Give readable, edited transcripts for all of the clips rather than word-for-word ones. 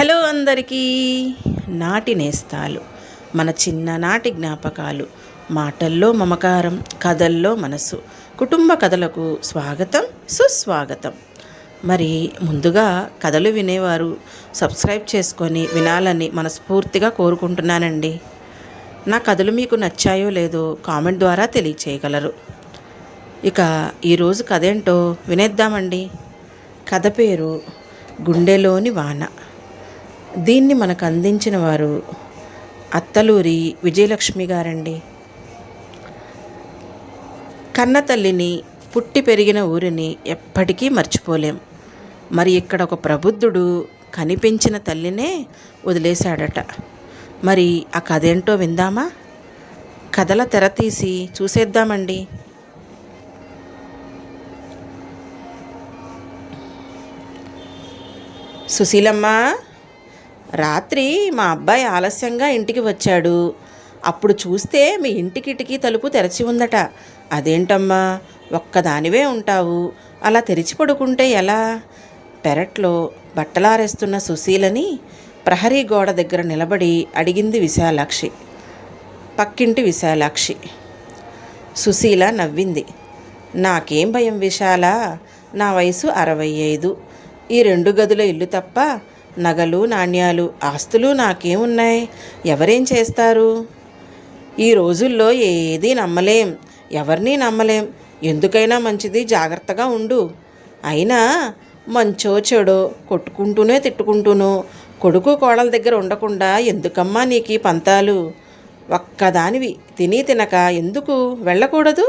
Hello అందరికీ. నాటి నేస్తాలు, మన చిన్ననాటి జ్ఞాపకాలు, మాటల్లో మమకారం, కథల్లో మనసు, కుటుంబ కథలకు స్వాగతం, సుస్వాగతం. మరి ముందుగా కథలు వినేవారు సబ్స్క్రైబ్ చేసుకొని వినాలని మనస్ఫూర్తిగా కోరుకుంటున్నానండి. నా కథలు మీకు నచ్చాయో లేదో కామెంట్ ద్వారా తెలియచేయగలరు. ఇక ఈరోజు కథ ఏంటో వినేద్దామండి. కథ పేరు గుండెలోని వాన. దీన్ని మనకు అందించిన వారు అత్తలూరి విజయలక్ష్మి గారండి. కన్న తల్లిని, పుట్టి పెరిగిన ఊరిని ఎప్పటికీ మర్చిపోలేం. మరి ఇక్కడ ఒక ప్రబుద్ధుడు కనిపించిన తల్లినే వదిలేశాడట. మరి ఆ కథ ఏంటో విందామా? కథల తెర తీసి చూసేద్దామండి. సుశీలమ్మ, రాత్రి మా అబ్బాయి ఆలస్యంగా ఇంటికి వచ్చాడు. అప్పుడు చూస్తే మీ ఇంటి కిటికీ తలుపు తెరచి ఉందట. అదేంటమ్మా, ఒక్కదానివే ఉంటావు, అలా తెరిచి పడుకుంటే ఎలా? పెరట్లో బట్టలారేస్తున్న సుశీలని ప్రహరీ గోడ దగ్గర నిలబడి అడిగింది విశాలాక్షి. పక్కింటి విశాలాక్షి. సుశీల నవ్వింది. నాకేం భయం విశాల, నా వయసు 65. ఈ 2 గదుల ఇల్లు తప్ప నగలు, నాణ్యాలు, ఆస్తులు నాకేమున్నాయి? ఎవరేం చేస్తారు? ఈ రోజుల్లో ఏదీ నమ్మలేం, ఎవరినీ నమ్మలేం. ఎందుకైనా మంచిది జాగ్రత్తగా ఉండు. అయినా మంచో చెడో కొట్టుకుంటూనే తిట్టుకుంటూనో కొడుకు కోడల దగ్గర ఉండకుండా ఎందుకమ్మా నీకు పంతాలు? ఒక్కదానివి తిని తినక ఎందుకు వెళ్ళకూడదు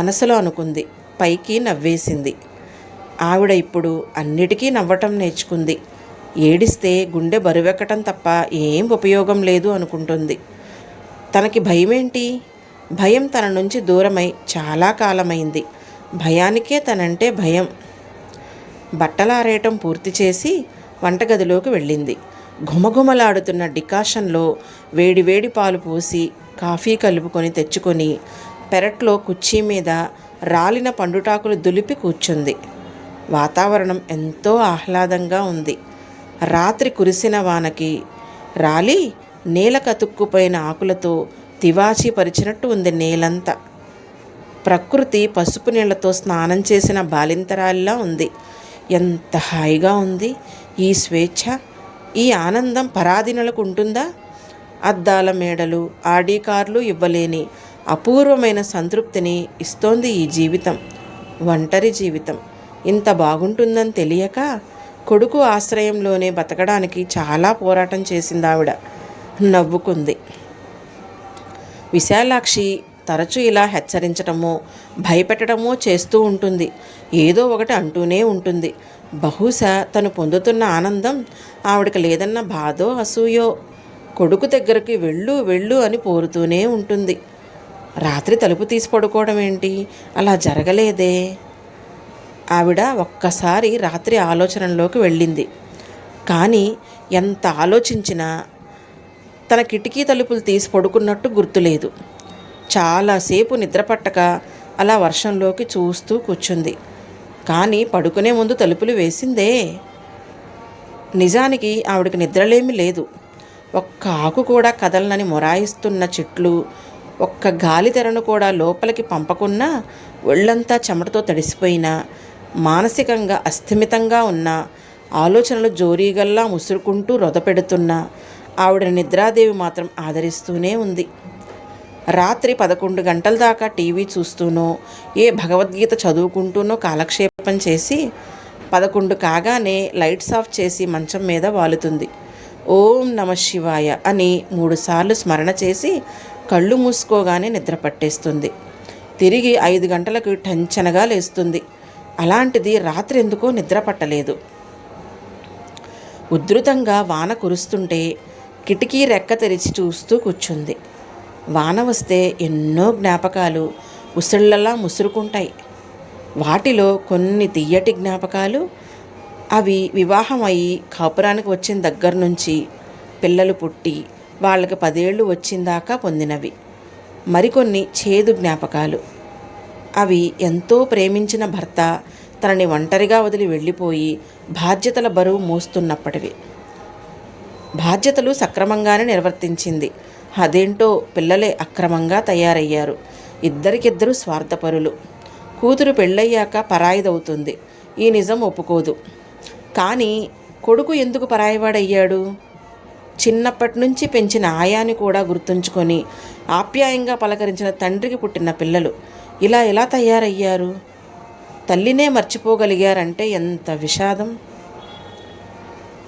మనసులో అనుకుంది. పైకి నవ్వేసింది. ఆవిడ ఇప్పుడు అన్నిటికీ నవ్వటం నేర్చుకుంది. ఏడిస్తే గుండె బరువెక్కటం తప్ప ఏం ఉపయోగం లేదు అనుకుంటుంది. తనకి భయమేంటి? భయం తన నుంచి దూరమై చాలా కాలమైంది. భయానికే తనంటే భయం. బట్టలారేయటం పూర్తి చేసి వంటగదిలోకి వెళ్ళింది. ఘుమఘుమలాడుతున్న డికాషన్లో వేడివేడి పాలు పోసి కాఫీ కలుపుకొని తెచ్చుకొని పెరట్లో కుర్చీ మీద రాలిన పండుటాకులు దులిపి కూర్చుంది. వాతావరణం ఎంతో ఆహ్లాదంగా ఉంది. రాత్రి కురిసిన వానకి రాలి నేల కతుక్కుపోయిన ఆకులతో తివాచీ పరిచినట్టు ఉంది నేలంతా. ప్రకృతి పసుపు నీళ్లతో స్నానం చేసిన బాలింతరాల్లా ఉంది. ఎంత హాయిగా ఉంది ఈ స్వేచ్ఛ, ఈ ఆనందం పరాధీనులకు ఉంటుందా? అద్దాల మేడలు, ఆడి కార్లు ఇవ్వలేని అపూర్వమైన సంతృప్తిని ఇస్తోంది ఈ జీవితం, ఒంటరి జీవితం. ఇంత బాగుంటుందని తెలియక కొడుకు ఆశ్రయంలోనే బతకడానికి చాలా పోరాటం చేసింది ఆవిడ. నవ్వుకుంది. విశాలాక్షి తరచూ ఇలా హెచ్చరించటమో భయపెట్టడమో చేస్తూ ఉంటుంది. ఏదో ఒకటి అంటూనే ఉంటుంది. బహుశా తను పొందుతున్న ఆనందం ఆవిడకి లేదన్న బాధో అసూయో. కొడుకు దగ్గరికి వెళ్ళు అని పోరుతూనే ఉంటుంది. రాత్రి తలుపు తీసి పడుకోవడం ఏంటి? అలా జరగలేదే. ఆవిడ ఒక్కసారి రాత్రి ఆలోచనలోకి వెళ్ళింది. కానీ ఎంత ఆలోచించినా తన కిటికీ తలుపులు తీసి పడుకున్నట్టు గుర్తులేదు. చాలాసేపు నిద్రపట్టక అలా వర్షంలోకి చూస్తూ కూర్చుంది. కానీ పడుకునే ముందు తలుపులు వేసిందే. నిజానికి ఆవిడకి నిద్రలేమి లేదు. ఒక్క ఆకు కూడా కదలనని మొరాయిస్తున్న చెట్లు, ఒక్క గాలి తెరను కూడా లోపలికి పంపకున్నా ఒళ్ళంతా చెమటతో తడిసిపోయినా, మానసికంగా అస్థిమితంగా ఉన్న, ఆలోచనలు జోరీగల్లా ముసురుకుంటూ రొదపెడుతున్న ఆవిడ నిద్రాదేవి మాత్రం ఆదరిస్తూనే ఉంది. రాత్రి 11 గంటల దాకా టీవీ చూస్తూనో ఏ భగవద్గీత చదువుకుంటూనో కాలక్షేపం చేసి 11 కాగానే లైట్స్ ఆఫ్ చేసి మంచం మీద వాలుతుంది. ఓం నమ శివాయ అని 3 సార్లు స్మరణ చేసి కళ్ళు మూసుకోగానే నిద్ర పట్టేస్తుంది. తిరిగి 5 గంటలకు టెన్షన్గా లేస్తుంది. అలాంటిది రాత్రి ఎందుకో నిద్ర పట్టలేదు. ఉధృతంగా వాన కురుస్తుంటే కిటికీ రెక్క తెరిచి చూస్తూ కూర్చుంది. వాన వస్తే ఎన్నో జ్ఞాపకాలు ఉసిళ్ళలా ముసురుకుంటాయి. వాటిలో కొన్ని తియ్యటి జ్ఞాపకాలు. అవి వివాహం అయ్యి కాపురానికి వచ్చిన దగ్గర నుంచి పిల్లలు పుట్టి వాళ్ళకి 10 ఏళ్ళు వచ్చిందాకా పొందినవి. మరికొన్ని చేదు జ్ఞాపకాలు. అవి ఎంతో ప్రేమించిన భర్త తనని ఒంటరిగా వదిలి వెళ్ళిపోయి బాధ్యతల బరువు మోస్తున్నప్పటివి. బాధ్యతలు సక్రమంగానే నిర్వర్తించింది. అదేంటో పిల్లలే అక్రమంగా తయారయ్యారు. ఇద్దరికిద్దరు స్వార్థపరులు. కూతురు పెళ్ళయ్యాక పరాయిదవుతుంది. ఈ నిజం ఒప్పుకోదు. కానీ కొడుకు ఎందుకు పరాయివాడయ్యాడు? చిన్నప్పటి నుంచి పెంచిన ఆయాని కూడా గుర్తుంచుకొని ఆప్యాయంగా పలకరించిన తండ్రికి పుట్టిన పిల్లలు ఇలా ఎలా తయారయ్యారు? తల్లినే మర్చిపోగలిగారంటే ఎంత విషాదం.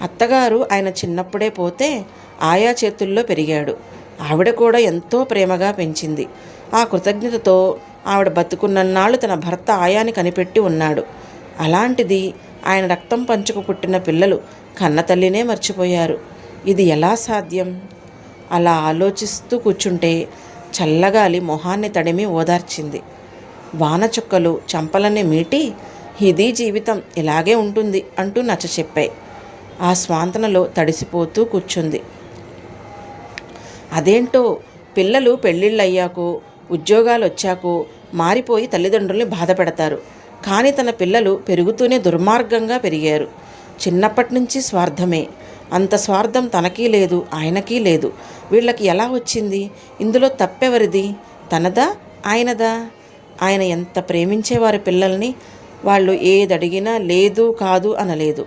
అత్తగారు ఆయన చిన్నప్పుడే పోతే ఆయా చేతుల్లో పెరిగాడు. ఆవిడ కూడా ఎంతో ప్రేమగా పెంచింది. ఆ కృతజ్ఞతతో ఆవిడ బతుకున్నన్నాళ్ళు తన భర్త ఆయాని కనిపెట్టి ఉన్నాడు. అలాంటిది ఆయన రక్తం పంచుకు పుట్టిన పిల్లలు కన్న తల్లినే మర్చిపోయారు. ఇది ఎలా సాధ్యం? అలా ఆలోచిస్తూ కూర్చుంటే చల్లగాలి మొహాన్ని తడిమి ఓదార్చింది. వానచుక్కలు చంపలని మీటి ఇది జీవితం ఇలాగే ఉంటుంది అంటూ నచ్చ చెప్పాయి. ఆ స్వాంతనలో తడిసిపోతూ కూర్చుంది. అదేంటో పిల్లలు పెళ్ళిళ్ళయ్యాకో ఉద్యోగాలు వచ్చాకో మారిపోయి తల్లిదండ్రుల్ని బాధ పెడతారు. కానీ తన పిల్లలు పెరుగుతూనే దుర్మార్గంగా పెరిగారు. చిన్నప్పటి నుంచి స్వార్థమే. అంత స్వార్థం తనకీ లేదు, ఆయనకీ లేదు. వీళ్ళకి ఎలా వచ్చింది? ఇందులో తప్పెవరిది? తనదా, ఆయనదా? ఆయన ఎంత ప్రేమించేవారు పిల్లల్ని. వాళ్ళు ఏదడిగినా లేదు కాదు అనలేదు.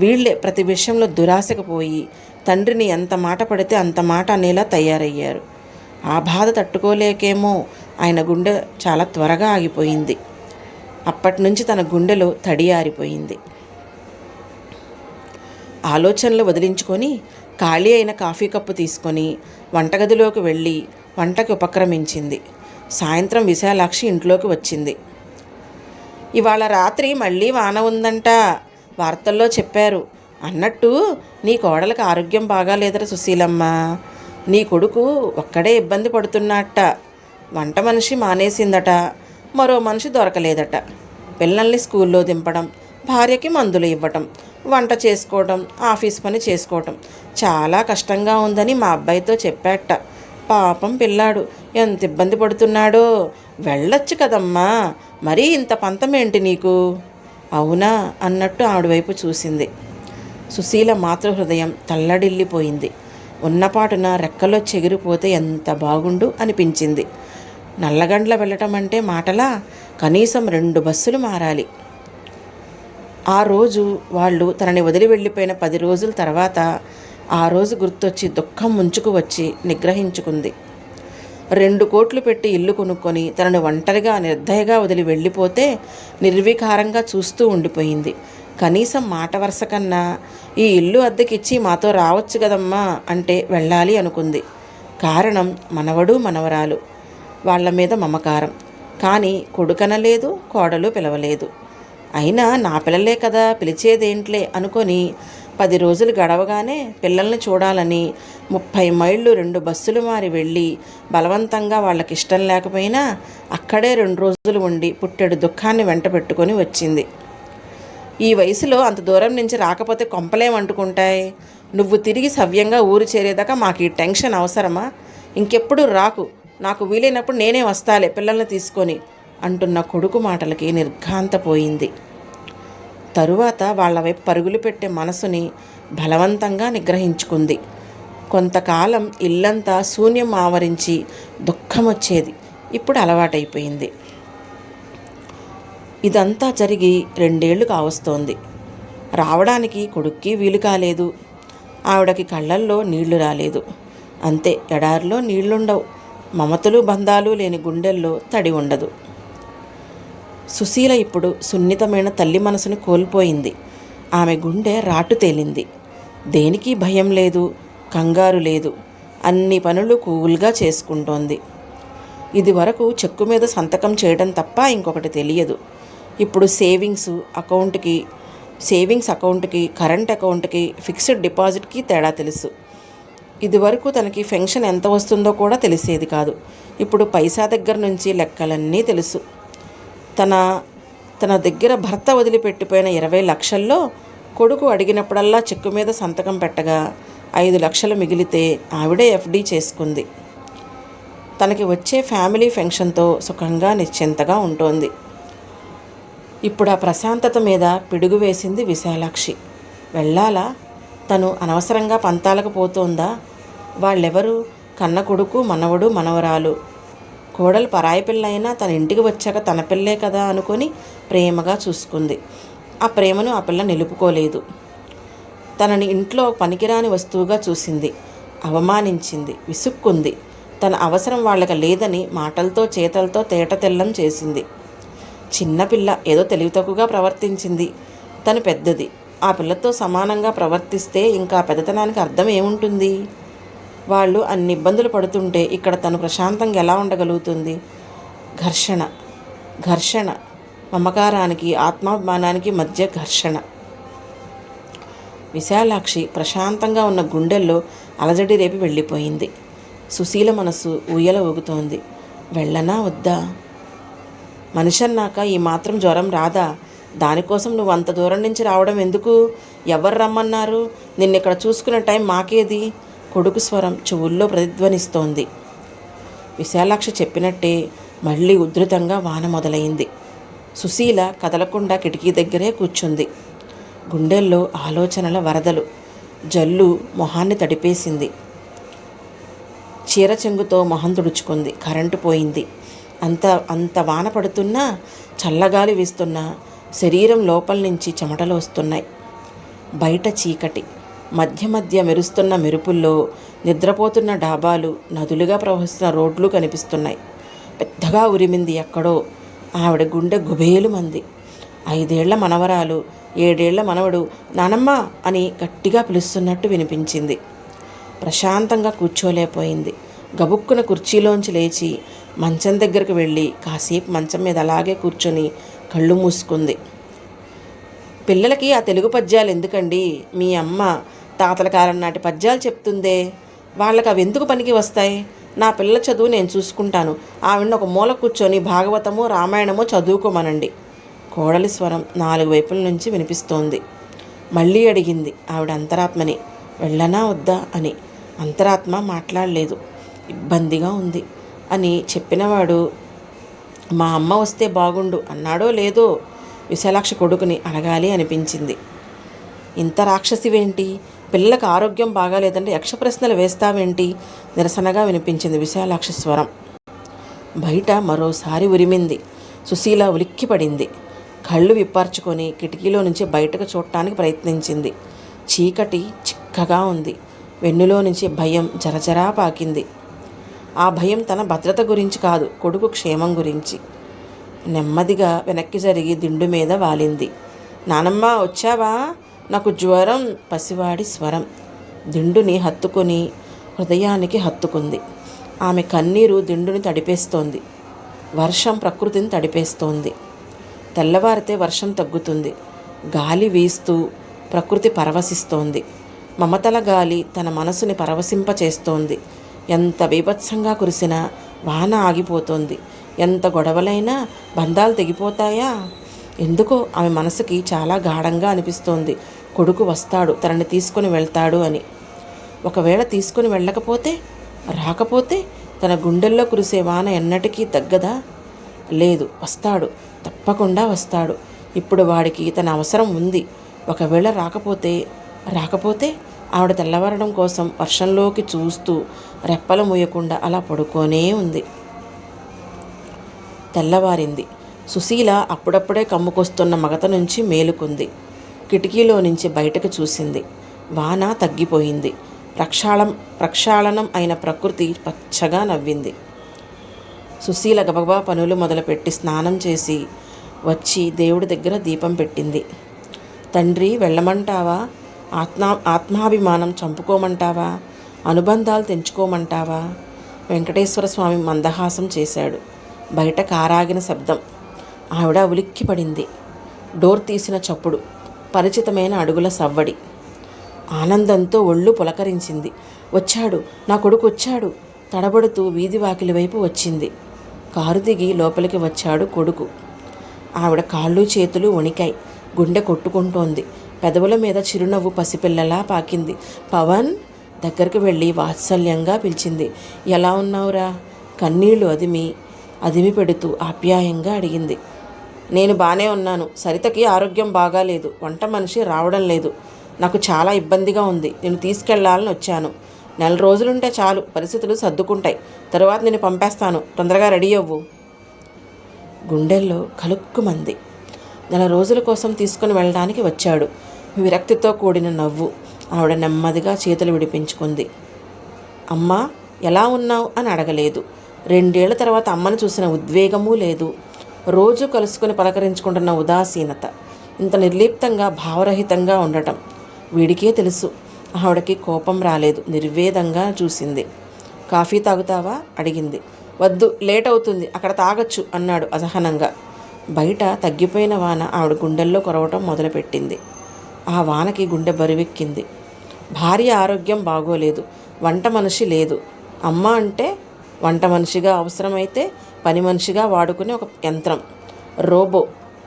వీళ్లే ప్రతి విషయంలో దురాశకు పోయి తండ్రిని ఎంత మాట పడితే అంత మాట అనేలా తయారయ్యారు. ఆ బాధ తట్టుకోలేకేమో ఆయన గుండె చాలా త్వరగా ఆగిపోయింది. అప్పటి నుంచి తన గుండెలో తడి ఆరిపోయింది. ఆలోచనలు వదిలించుకొని ఖాళీ అయిన కాఫీ కప్పు తీసుకొని వంటగదిలోకి వెళ్ళి వంటకి ఉపక్రమించింది. సాయంత్రం విశాలాక్షి ఇంట్లోకి వచ్చింది. ఇవాళ రాత్రి మళ్ళీ వాన ఉందంట, వార్తల్లో చెప్పారు. అన్నట్టు నీ కోడలకు ఆరోగ్యం బాగాలేదట సుశీలమ్మ. నీ కొడుకు ఒక్కడే ఇబ్బంది పడుతున్నట్ట. వంట మనిషి మానేసిందట, మరో మనిషి దొరకలేదట. పిల్లల్ని స్కూల్లో దింపడం, భార్యకి మందులు ఇవ్వటం, వంట చేసుకోవడం, ఆఫీస్ పని చేసుకోవటం చాలా కష్టంగా ఉందని మా అబ్బాయితో చెప్పాట. పాపం పిల్లాడు ఎంత ఇబ్బంది పడుతున్నాడో. వెళ్ళొచ్చు కదమ్మా, మరీ ఇంత పంతమేంటి నీకు? అవునా అన్నట్టు ఆవిడ వైపు చూసింది. సుశీల మాతృహృదయం తల్లడిల్లిపోయింది. ఉన్నపాటున రెక్కలో చెగిరిపోతే ఎంత బాగుండు అనిపించింది. నల్లగండ్ల వెళ్ళటం అంటే మాటలా? కనీసం 2 బస్సులు మారాలి. ఆ రోజు వాళ్ళు తనని వదిలి వెళ్ళిపోయిన 10 రోజుల తర్వాత ఆ రోజు గుర్తొచ్చి దుఃఖం ముంచుకు వచ్చి నిగ్రహించుకుంది. 2 కోట్లు పెట్టి ఇల్లు కొనుక్కొని తనను ఒంటరిగా నిర్దయగా వదిలి వెళ్ళిపోతే నిర్వికారంగా చూస్తూ ఉండిపోయింది. కనీసం మాట వరుస కన్నా ఈ ఇల్లు అద్దెకిచ్చి మాతో రావచ్చు కదమ్మా అంటే వెళ్ళాలి అనుకుంది. కారణం మనవడు మనవరాలు, వాళ్ళ మీద మమకారం. కానీ కొడుకనలేదు, కోడలు పిలవలేదు. అయినా నా పిల్లలే కదా, పిలిచేదేంట్లే అనుకొని 10 రోజులు గడవగానే పిల్లల్ని చూడాలని 30 మైళ్ళు 2 బస్సులు మారి వెళ్ళి బలవంతంగా వాళ్ళకి ఇష్టం లేకపోయినా అక్కడే 2 రోజులు ఉండి పుట్టెడు దుఃఖాన్ని వెంట పెట్టుకొని వచ్చింది. ఈ వయసులో అంత దూరం నుంచి రాకపోతే కొంపలేమంటుకుంటాయి. నువ్వు తిరిగి సవ్యంగా ఊరు చేరేదాకా మాకు ఈ టెన్షన్ అవసరమా? ఇంకెప్పుడు రాకు, నాకు వీలైనప్పుడు నేనే వస్తాలే పిల్లల్ని తీసుకొని అంటున్న కొడుకు మాటలకి నిర్ఘాంతపోయింది. తరువాత వాళ్ళ వైపు పరుగులు పెట్టే మనసుని బలవంతంగా నిగ్రహించుకుంది. కొంతకాలం ఇల్లంతా శూన్యం ఆవరించి దుఃఖం వచ్చేది. ఇప్పుడు అలవాటైపోయింది. ఇదంతా జరిగి 2 ఏళ్ళు కావస్తోంది. రావడానికి కొడుక్కి వీలు కాలేదు. ఆవిడకి కళ్ళల్లో నీళ్లు రాలేదు. అంతే, ఎడారిలో నీళ్లుండవు. మమతలు బంధాలు లేని గుండెల్లో తడి ఉండదు. సుశీల ఇప్పుడు సున్నితమైన తల్లి మనసును కోల్పోయింది. ఆమె గుండె రాటు తేలింది. దేనికి భయం లేదు, కంగారు లేదు. అన్ని పనులు కూల్గా చేసుకుంటోంది. ఇది వరకు చెక్కు మీద సంతకం చేయడం తప్ప ఇంకొకటి తెలియదు. ఇప్పుడు సేవింగ్స్ అకౌంట్కి, కరెంట్ అకౌంట్కి, ఫిక్స్డ్ డిపాజిట్కి తేడా తెలుసు. ఇదివరకు తనకి పెన్షన్ ఎంత వస్తుందో కూడా తెలిసేది కాదు. ఇప్పుడు పైసా దగ్గర నుంచి లెక్కలన్నీ తెలుసు. తన దగ్గర భర్త వదిలిపెట్టిపోయిన 20 లక్షల్లో కొడుకు అడిగినప్పుడల్లా చెక్కు మీద సంతకం పెట్టగా 5 లక్షలు మిగిలితే ఆవిడే FD చేసుకుంది. తనకి వచ్చే ఫ్యామిలీ పెన్షన్తో సుఖంగా నిశ్చింతగా ఉంటోంది. ఇప్పుడు ఆ ప్రశాంతత మీద పిడుగు వేసింది విశాలాక్షి. వెళ్ళాలా? తను అనవసరంగా పంతాలకు పోతోందా? వాళ్ళెవరు? కన్న కొడుకు, మనవడు, మనవరాలు. కోడలు పరాయి పిల్ల అయినా తన ఇంటికి వచ్చాక తన పిల్లే కదా అనుకొని ప్రేమగా చూసుకుంది. ఆ ప్రేమను ఆ పిల్ల నిలుపుకోలేదు. తనని ఇంట్లో పనికిరాని వస్తువుగా చూసింది, అవమానించింది, విసుక్కుంది. తన అవసరం వాళ్ళకి లేదని మాటలతో చేతలతో తేటతెల్లం చేసింది. చిన్నపిల్ల ఏదో తెలివి తక్కువగా ప్రవర్తించింది. తను పెద్దది. ఆ పిల్లతో సమానంగా ప్రవర్తిస్తే ఇంకా పెద్దతనానికి అర్థం ఏముంటుంది? వాళ్ళు అన్ని ఇబ్బందులు పడుతుంటే ఇక్కడ తను ప్రశాంతంగా ఎలా ఉండగలుగుతుంది? ఘర్షణ, ఘర్షణ, మమకారానికి ఆత్మాభిమానానికి మధ్య ఘర్షణ. విశాలాక్షి ప్రశాంతంగా ఉన్న గుండెల్లో అలజడి రేపి వెళ్ళిపోయింది. సుశీల మనసు ఊయల ఊగుతోంది. వెళ్ళనా వద్దా? మనిషన్నాక ఈ మాత్రం జ్వరం రాదా? దానికోసం నువ్వు అంత దూరం నుంచి రావడం ఎందుకు? ఎవరు రమ్మన్నారు? నిన్నిక్కడ చూసుకునే టైం మాకేది? కొడుకు స్వరం చెవుల్లో ప్రతిధ్వనిస్తోంది. విశాలాక్షి చెప్పినట్టే మళ్ళీ ఉధృతంగా వాన మొదలైంది. సుశీల కదలకుండా కిటికీ దగ్గరే కూర్చుంది. గుండెల్లో ఆలోచనల వరదలు. జల్లు మొహాన్ని తడిపేసింది. చీర చెంగుతో మొహం తుడుచుకుంది. కరెంటు పోయింది. అంత వాన పడుతున్నా, చల్లగాలి వీస్తున్నా శరీరం లోపల నుంచి చెమటలు వస్తున్నాయి. బయట చీకటి. మధ్య మధ్య మెరుస్తున్న మెరుపుల్లో నిద్రపోతున్న డాబాలు, నదులుగా ప్రవహిస్తున్న రోడ్లు కనిపిస్తున్నాయి. పెద్దగా ఉరిమింది ఎక్కడో. ఆవిడ గుండె గుబేలుమంది. 5 ఏళ్ల మనవరాలు, 7 ఏళ్ల మనవడు నానమ్మ అని గట్టిగా పిలుస్తున్నట్టు వినిపించింది. ప్రశాంతంగా కూర్చోలేకపోయింది. గబుక్కున కుర్చీలోంచి లేచి మంచం దగ్గరకు వెళ్ళి కాసేపు మంచం మీద అలాగే కూర్చొని కళ్ళు మూసుకుంది. పిల్లలకి ఆ తెలుగు పద్యాలు ఎందుకండి? మీ అమ్మ తాతల కాలం నాటి పద్యాలు చెప్తుందే, వాళ్ళకి అవి ఎందుకు పనికి వస్తాయి? నా పిల్లల చదువు నేను చూసుకుంటాను. ఆవిడని ఒక మూల కూర్చొని భాగవతమో రామాయణమో చదువుకోమనండి. కోడలి స్వరం 4 వైపుల నుంచి వినిపిస్తోంది. మళ్ళీ అడిగింది ఆవిడ అంతరాత్మని, వెళ్ళనా వద్దా అని. అంతరాత్మ మాట్లాడలేదు. ఇబ్బందిగా ఉంది అని చెప్పినవాడు మా అమ్మ వస్తే బాగుండు అన్నాడో లేదో విశాలాక్షి కొడుకుని అడగాలి అనిపించింది. ఇంత రాక్షసివేంటి? పిల్లలకు ఆరోగ్యం బాగాలేదంటే యక్ష ప్రశ్నలు వేస్తావేంటి? నిరసనగా వినిపించింది విశాలాక్షి స్వరం. బయట మరోసారి ఉరిమింది. సుశీల ఉలిక్కిపడింది. కళ్ళు విప్పార్చుకొని కిటికీలో నుంచి బయటకు చూడటానికి ప్రయత్నించింది. చీకటి చిక్కగా ఉంది. వెన్నులో నుంచి భయం జరజరా పాకింది. ఆ భయం తన భద్రత గురించి కాదు, కొడుకు క్షేమం గురించి. నెమ్మదిగా వెనక్కి జరిగి దిండు మీద వాలింది. నానమ్మ వచ్చావా? నాకు జ్వరం. పసివాడి స్వరం. దిండుని హత్తుకొని హృదయానికి హత్తుకుంది. ఆమె కన్నీరు దిండుని తడిపేస్తోంది. వర్షం ప్రకృతిని తడిపేస్తోంది. తెల్లవారితే వర్షం తగ్గుతుంది. గాలి వీస్తూ ప్రకృతి పరవశిస్తోంది. మమతల గాలి తన మనసుని పరవశింపచేస్తోంది. ఎంత బీభత్సంగా కురిసినా వాన ఆగిపోతోంది. ఎంత గొడవలైనా బంధాలు తెగిపోతాయా? ఎందుకో ఆమె మనసుకి చాలా గాఢంగా అనిపిస్తోంది. కొడుకు వస్తాడు, తనని తీసుకొని వెళ్తాడు అని. ఒకవేళ తీసుకొని వెళ్ళకపోతే, రాకపోతే తన గుండెల్లో కురిసే వాన ఎన్నటికీ తగ్గదా? లేదు, వస్తాడు, తప్పకుండా వస్తాడు. ఇప్పుడు వాడికి తన అవసరం ఉంది. ఒకవేళ రాకపోతే ఆవిడ తెల్లవారడం కోసం వర్షంలోకి చూస్తూ రెప్పలు మూయకుండా అలా పడుకోనే ఉంది. తెల్లవారింది. సుశీల అప్పుడప్పుడే కమ్ముకొస్తున్న మగత నుంచి మేలుకుంది. కిటికీలో నుంచి బయటకు చూసింది. వాన తగ్గిపోయింది. ప్రక్షాళనం అయిన ప్రకృతి పచ్చగా నవ్వింది. సుశీల గబగబా పనులు మొదలుపెట్టి స్నానం చేసి వచ్చి దేవుడి దగ్గర దీపం పెట్టింది. తండ్రి, వెళ్ళమంటావా? ఆత్మాభిమానం చంపుకోమంటావా? అనుబంధాలు తెంచుకోమంటావా? వెంకటేశ్వర స్వామి మందహాసం చేశాడు. బయట కారాగిన శబ్దం. ఆవిడ ఉలిక్కిపడింది. డోర్ తీసిన చప్పుడు, పరిచితమైన అడుగుల సవ్వడి. ఆనందంతో ఒళ్ళు పులకరించింది. వచ్చాడు, నా కొడుకు వచ్చాడు. తడబడుతూ వీధి వాకిలి వైపు వచ్చింది. కారు దిగి లోపలికి వచ్చాడు కొడుకు. ఆవిడ కాళ్ళు చేతులు వణికాయి. గుండె కొట్టుకుంటోంది. పెదవుల మీద చిరునవ్వు పసిపిల్లలా పాకింది. పవన్ దగ్గరికి వెళ్ళి వాత్సల్యంగా పిలిచింది. ఎలా ఉన్నావురా? కన్నీళ్లు అదిమి పెడుతూ ఆప్యాయంగా అడిగింది. నేను బాగానే ఉన్నాను. సరితకి ఆరోగ్యం బాగాలేదు. వంట మనిషి రావడం లేదు. నాకు చాలా ఇబ్బందిగా ఉంది. నేను తీసుకెళ్లాలని వచ్చాను. 4 రోజులుంటే చాలు, పరిస్థితులు సర్దుకుంటాయి. తరువాత నేను పంపేస్తాను. తొందరగా రెడీ అవ్వు. గుండెల్లో కలుక్కుమంది. 4 రోజుల కోసం తీసుకుని వెళ్ళడానికి వచ్చాడు. విరక్తితో కూడిన నవ్వు. ఆవిడ నెమ్మదిగా చేతులు విడిపించుకుంది. అమ్మా, ఎలా ఉన్నావు అని అడగలేదు. 2 ఏళ్ల తర్వాత అమ్మను చూసిన ఉద్వేగమూ లేదు. రోజు కలుసుకుని పలకరించుకుంటున్న ఉదాసీనత, ఇంత నిర్లిప్తంగా భావరహితంగా ఉండటం వీడికే తెలుసు. ఆవిడకి కోపం రాలేదు. నిర్వేదంగా చూసింది. కాఫీ తాగుతావా అడిగింది. వద్దు, లేట్ అవుతుంది, అక్కడ తాగొచ్చు అన్నాడు అసహనంగా. బయట తగ్గిపోయిన వాన ఆవిడ గుండెల్లో కొరవటం మొదలుపెట్టింది. ఆ వానకి గుండె బరువెక్కింది. భార్య ఆరోగ్యం బాగోలేదు. వంట మనిషి లేదు. అమ్మ అంటే వంట మనిషిగా అవసరమైతే పని మనిషిగా వాడుకునే ఒక యంత్రం.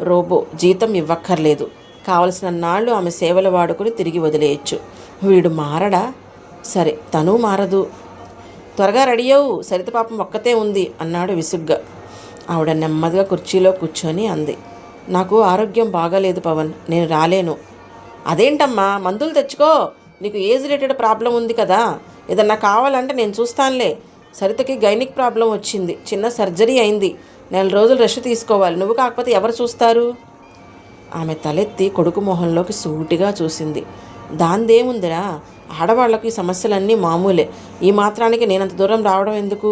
రోబో జీతం ఇవ్వక్కర్లేదు. కావలసిన నాళ్ళు ఆమె సేవలు వాడుకుని తిరిగి వదిలేయచ్చు. వీడు మారడా? సరే, తను మారదు. త్వరగా రెడీ అవ్వు, సరిత పాపం ఒక్కతే ఉంది అన్నాడు విసుగ్గా. ఆవిడ నెమ్మదిగా కుర్చీలో కూర్చొని అంది. నాకు ఆరోగ్యం బాగాలేదు పవన్, నేను రాలేను. అదేంటమ్మా, మందులు తెచ్చుకో. నీకు ఏజ్ రిలేటెడ్ ప్రాబ్లం ఉంది కదా. ఏదన్నా కావాలంటే నేను చూస్తానులే. సరితకి గైనిక్ ప్రాబ్లం వచ్చింది. చిన్న సర్జరీ అయింది. 4 రోజులు రెస్ట్ తీసుకోవాలి. నువ్వు కాకపోతే ఎవరు చూస్తారు? ఆమె తలెత్తి కొడుకు మొహంలోకి సూటిగా చూసింది. దాందేముందిరా, ఆడవాళ్లకు ఈ సమస్యలన్నీ మామూలే. ఈ మాత్రానికి నేనంత దూరం రావడం ఎందుకు?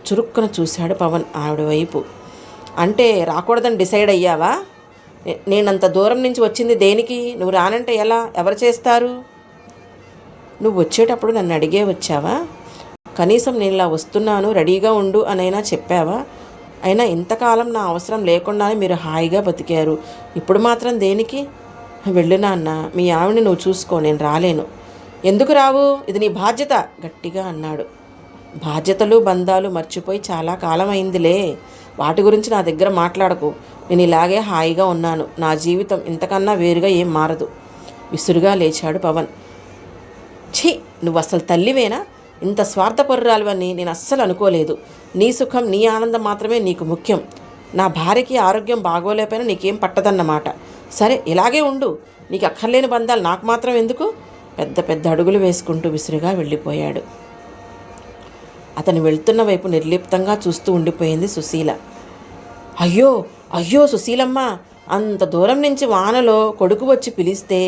చురుక్కున చూశాడు పవన్ ఆవిడ వైపు. అంటే రాకూడదని డిసైడ్ అయ్యావా? నేనంత దూరం నుంచి వచ్చింది దేనికి? నువ్వు రానంటే ఎలా? ఎవరు చేస్తారు? నువ్వు వచ్చేటప్పుడు నన్ను అడిగే వచ్చావా? కనీసం నేను ఇలా వస్తున్నాను, రెడీగా ఉండు అనైనా చెప్పావా? అయినా ఇంతకాలం నా అవసరం లేకుండానే మీరు హాయిగా బతికారు. ఇప్పుడు మాత్రం దేనికి? వెళ్ళు నాన్న, మీ ఆవిడని నువ్వు చూసుకో, నేను రాలేను. ఎందుకు రావు? ఇది నీ బాధ్యత గట్టిగా అన్నాడు. బాధ్యతలు బంధాలు మర్చిపోయి చాలా కాలం అయిందిలే. వాటి గురించి నా దగ్గర మాట్లాడకు. నేను ఇలాగే హాయిగా ఉన్నాను. నా జీవితం ఇంతకన్నా వేరుగా ఏం మారదు. విసురుగా లేచాడు పవన్. ఛీ, నువ్వు అసలు తల్లివేనా? ఇంత స్వార్థపరురాలువని నేను అస్సలు అనుకోలేదు. నీ సుఖం, నీ ఆనందం మాత్రమే నీకు ముఖ్యం. నా భార్యకి ఆరోగ్యం బాగోలేకపోయినా నీకేం పట్టదన్నమాట. సరే, ఇలాగే ఉండు. నీకు అక్కర్లేని బంధాలు నాకు మాత్రం ఎందుకు? పెద్ద పెద్ద అడుగులు వేసుకుంటూ విసురుగా వెళ్ళిపోయాడు. అతను వెళ్తున్న వైపు నిర్లిప్తంగా చూస్తూ ఉండిపోయింది సుశీల. అయ్యో సుశీలమ్మ, అంత దూరం నుంచి వానలో కొడుకు వచ్చి పిలిస్తే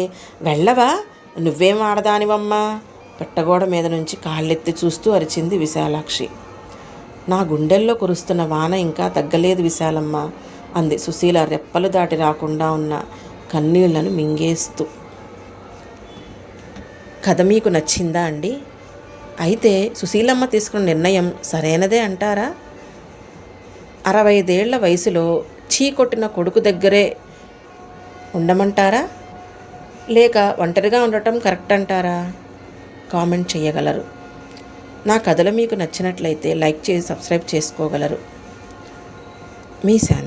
వెళ్ళవా? నువ్వేం ఆడదానివమ్మా? పెట్టగోడ మీద నుంచి కాళ్ళెత్తి చూస్తూ అరిచింది విశాలాక్షి. నా గుండెల్లో కురుస్తున్న వాన ఇంకా తగ్గలేదు విశాలమ్మ అంది సుశీల రెప్పలు దాటి రాకుండా ఉన్న కన్నీళ్లను మింగేస్తూ. కథ మీకు నచ్చిందా అండి? అయితే సుశీలమ్మ తీసుకున్న నిర్ణయం సరైనదే అంటారా? 65 ఏళ్ల వయసులో చీకొట్టిన కొడుకు దగ్గరే ఉండమంటారా? లేక ఒంటరిగా ఉండటం కరెక్ట్ అంటారా? కామెంట్ చేయగలరు. నా కథలు మీకు నచ్చినట్లయితే లైక్ చేసి సబ్స్క్రైబ్ చేసుకోగలరు. మీ శాంతి.